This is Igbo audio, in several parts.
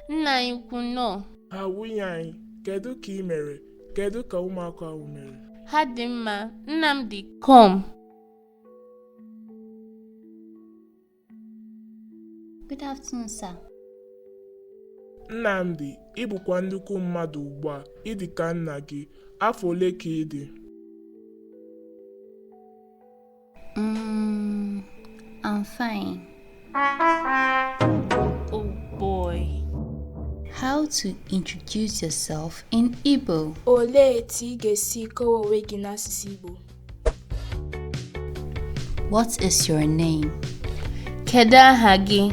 Nna anyị ukwu nọ. Ha nwunye anyị, kedu ka ị mere? Kedu ka ụmụaka ahụ mere? Ha dị mma. Nnamdi, come. Good afternoon, sir. Nnamdi, ị bụkwa nnukwu mmadụ ugbu a. Ị dị ka nna gị. Afọ ole ka ị dị? I'm fine. Oh boy. How to introduce yourself in Igbo? Olee etu ị ga-esi kọwaa onwe gị n'asụsụ Igbo? What is your name? Kedu aha gị?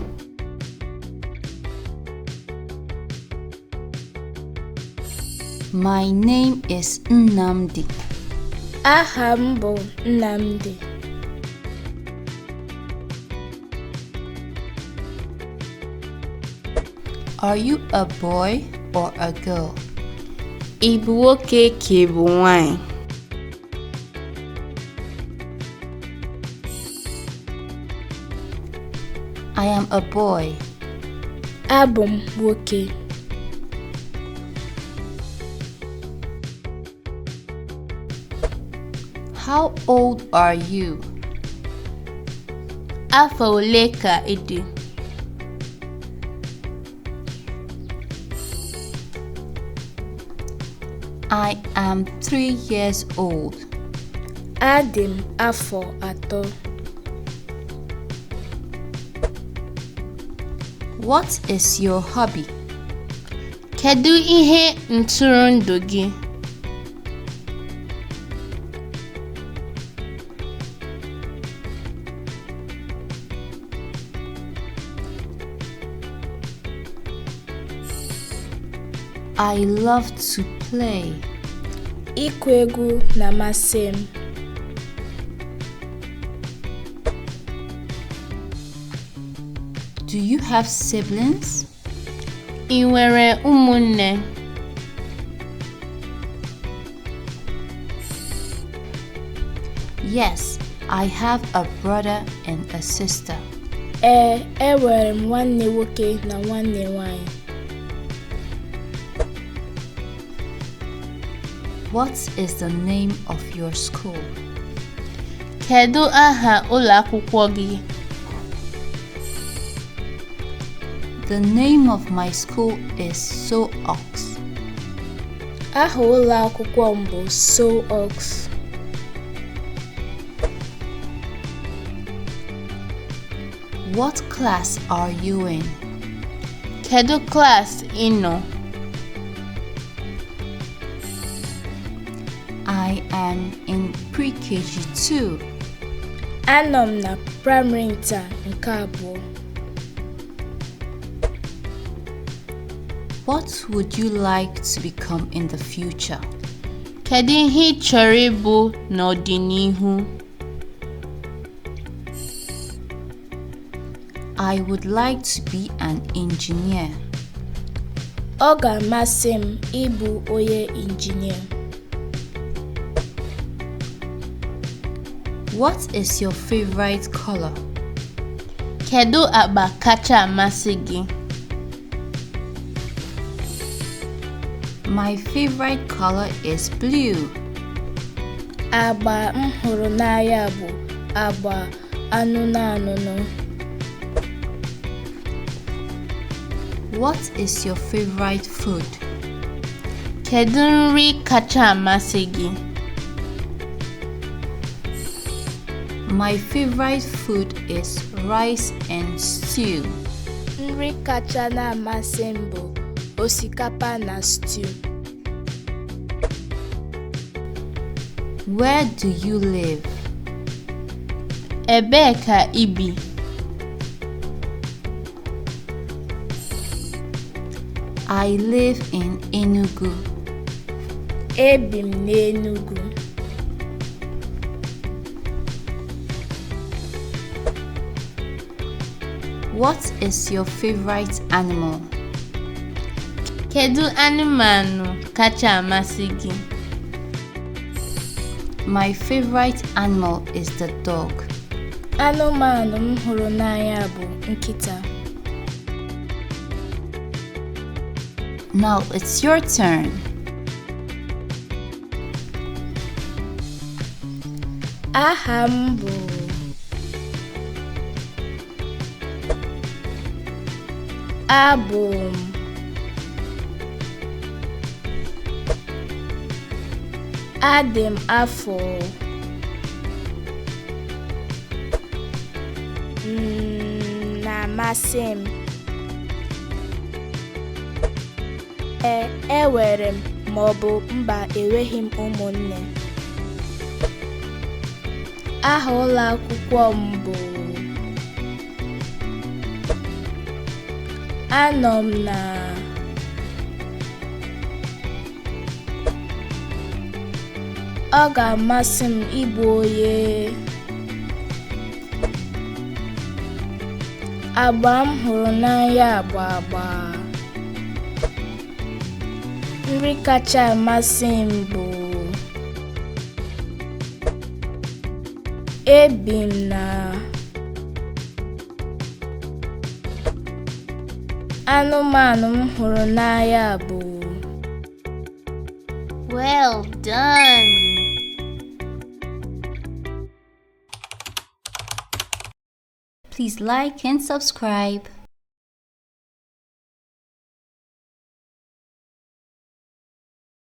My name is Nnamdi. Aha m bụ Nnamdi. Are you a boy or a girl? Ị bụ nwoke ka ị bụ nwanyị? I am a boy. Abụ m nwoke. How old are you? Afọ ole ka ị dị? I am 3 years old. Adị m afọ 3. What is your hobby? Kedu ihe ntụrụndụ gị? I love to play. Ịkụ egwu na-amasị m. Do you have siblings? Ị nwere ụmụnne? Yes, I have a brother and a sister. Enwere m nwanne nwoke na nwanne nwanyị. What is the name of your school? Kedu aha ụlọ akwụkwọ gị? The name of my school is So-Ox. Aha ụlọ akwụkwọ m bụ So-Ox. What class are you in? Kedu klaasị ị nọ? I am in pre-KG 2. Anọ m na praịmarị nta nke 2. What would you like to become in the future? Kedu ihe ị chọrọ ịbụ n'ọdịnihu? I would like to be an engineer. Ọ ga-amasị m ịbụ onye injinia. What is your favorite color? Kedu agba kacha amasị gị? My favorite color is blue. Agba m hụrụ n'anya bụ agba anụnụ anụnụ. What is your favorite food? Kedu nri kacha amasị gị? My favorite food is rice and stew. Nri kacha na-amasị m bụ osikapa na stew. Where do you live? Ebee ka ị bi? I live in Enugu. Ebi m n'Enugu. What is your favorite animal? Kedu anụmanụ kacha amasị gị? My favorite animal is the dog. Anụmanụ m hụrụ n'anya bụ nkịta. Now it's your turn. Aha m bụ abụ m adị m afọ na-amasị m. Enwere m maọbụ mba enweghị m ụmụnne. Aha ụlọ akwụkwọ m bụ anọ m na ọ ga-amasị m ịbụ onye. Agba m hụrụ n'anya bụ agba. Nri kacha amasị m bụ ebi m na anụmanụ m hụrụ n'anya bụ. Well done! Please like and subscribe.